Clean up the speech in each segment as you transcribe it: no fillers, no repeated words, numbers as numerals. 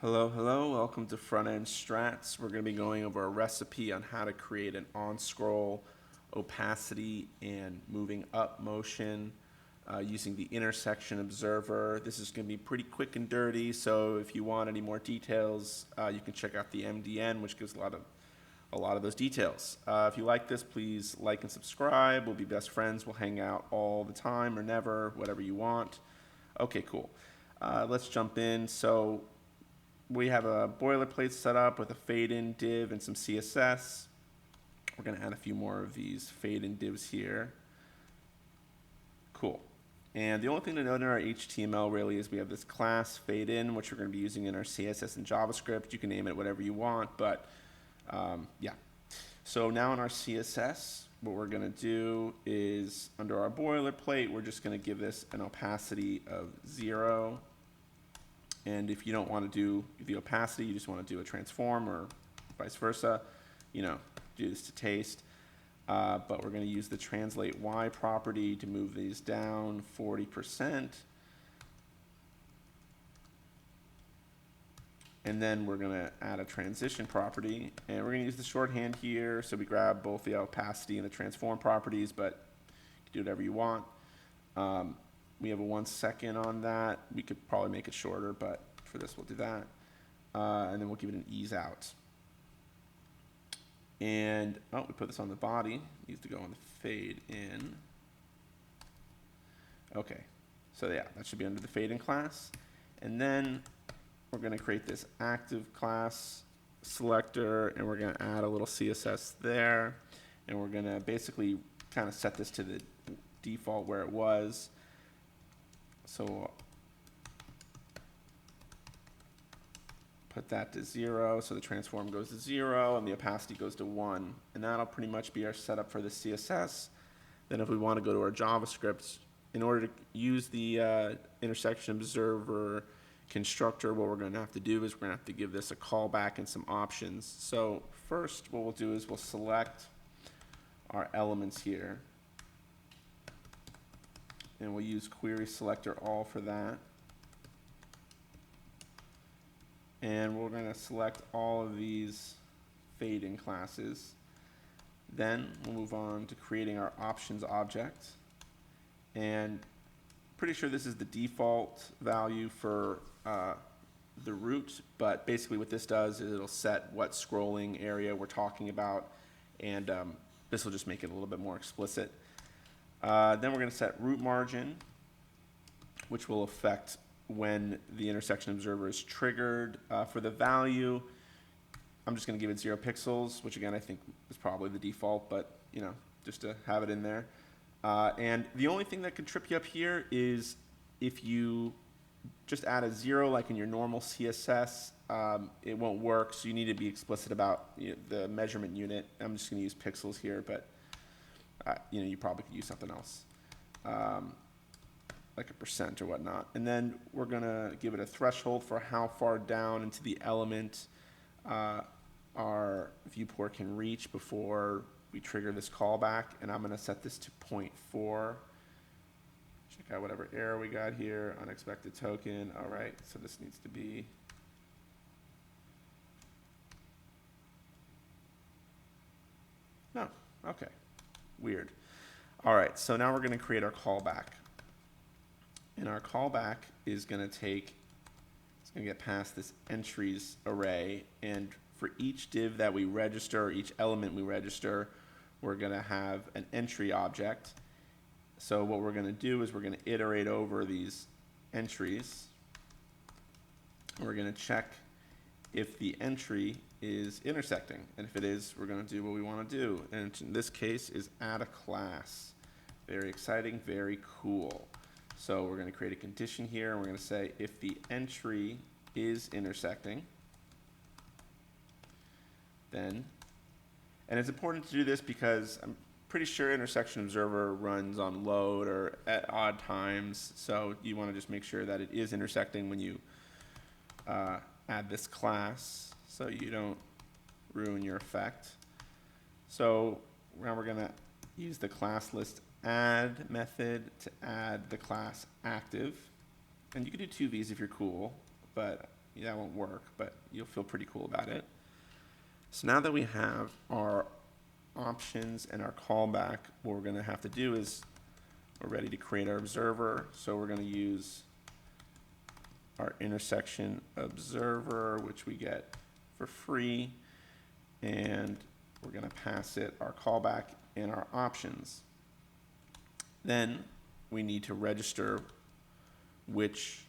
Hello, hello, welcome to Front-End Strats. We're going to be going over a recipe on how to create an on-scroll opacity and moving up motion using the intersection observer. This is going to be pretty quick and dirty, so if you want any more details, you can check out the MDN, which gives a lot of those details. If you like this, please like and subscribe. We'll be best friends. We'll hang out all the time or never, whatever you want. Okay, cool. Let's jump in. So we have a boilerplate set up with a fade-in div and some CSS. We're going to add a few more of these fade-in divs here. Cool. And the only thing to note in our HTML really is we have this class fade-in, which we're going to be using in our CSS and JavaScript. You can name it whatever you want, but yeah. So now in our CSS, what we're going to do is under our boilerplate, we're just going to give this an opacity of 0. And if you don't want to do the opacity, you just want to do a transform or vice versa, do this to taste. But we're going to use the translate Y property to move these down 40%. And then we're going to add a transition property. And we're going to use the shorthand here. So we grab both the opacity and the transform properties, but you can do whatever you want. We have a 1 second on that. We could probably make it shorter, but for this we'll do that. And then we'll give it an ease out. And, we put this on the body. It needs to go on the fade in. Okay, so yeah, that should be under the fade in class. And then we're going to create this active class selector, and we're going to add a little CSS there. And we're going to basically kind of set this to the default where it was. So put that to 0, so the transform goes to 0 and the opacity goes to 1. And that'll pretty much be our setup for the CSS. Then if we want to go to our JavaScript, in order to use the intersection observer constructor, what we're going to have to do is we're going to have to give this a callback and some options. So first what we'll do is we'll select our elements here. And we'll use query selector all for that. And we're going to select all of these fade-in classes. Then we'll move on to creating our options object. And pretty sure this is the default value for the root, but basically what this does is it'll set what scrolling area we're talking about, and this will just make it a little bit more explicit. Then we're going to set root margin, which will affect when the intersection observer is triggered. For the value, I'm just going to give it 0 pixels, which again I think is probably the default, but just to have it in there. And the only thing that could trip you up here is if you just add a 0 like in your normal CSS, it won't work, so you need to be explicit about the measurement unit. I'm just going to use pixels here, but you probably could use something else, like a % or whatnot. And then we're going to give it a threshold for how far down into the element our viewport can reach before we trigger this callback. And I'm going to set this to 0.4. Check out whatever error we got here, unexpected token. All right, so this needs to be no, okay. Weird. All right, so now we're going to create our callback. And our callback is going to get past this entries array. And for each div that we register, or each element we register, we're going to have an entry object. So what we're going to do is we're going to iterate over these entries. We're going to check if the entry is intersecting. And if it is, we're going to do what we want to do. And in this case is add a class. Very exciting, very cool. So we're going to create a condition here, and we're going to say if the entry is intersecting, then, and it's important to do this because I'm pretty sure intersection observer runs on load or at odd times. So you want to just make sure that it is intersecting when you add this class, so you don't ruin your effect. So now we're going to use the class list add method to add the class active. And you can do 2 of these if you're cool, but that won't work, but you'll feel pretty cool about it. So now that we have our options and our callback, what we're going to have to do is we're ready to create our observer. So we're going to use our intersection observer, which we get for free, and we're going to pass it our callback and our options. Then we need to register which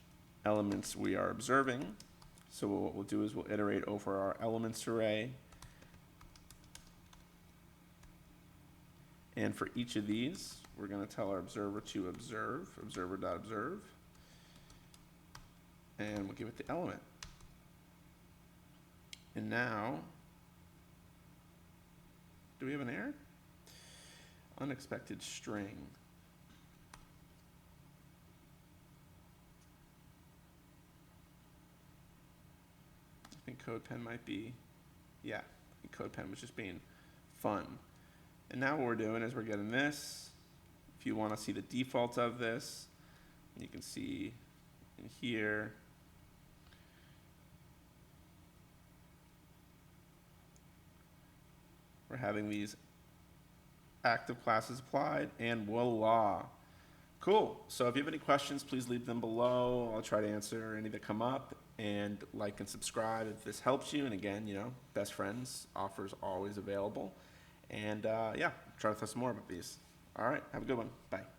elements we are observing. So what we'll do is we'll iterate over our elements array. And for each of these, we're going to tell our observer to observe, observer.observe, and we'll give it the element. And now, do we have an error? Unexpected string. I think CodePen might be, yeah, I think CodePen was just being fun. And now what we're doing is we're getting this. If you want to see the default of this, you can see in here. We're having these active classes applied, and voila. Cool. So if you have any questions, please leave them below. I'll try to answer any that come up, and like and subscribe if this helps you. And again, you know, best friends offers always available. And yeah, try to tell some more about these. All right, have a good one. Bye.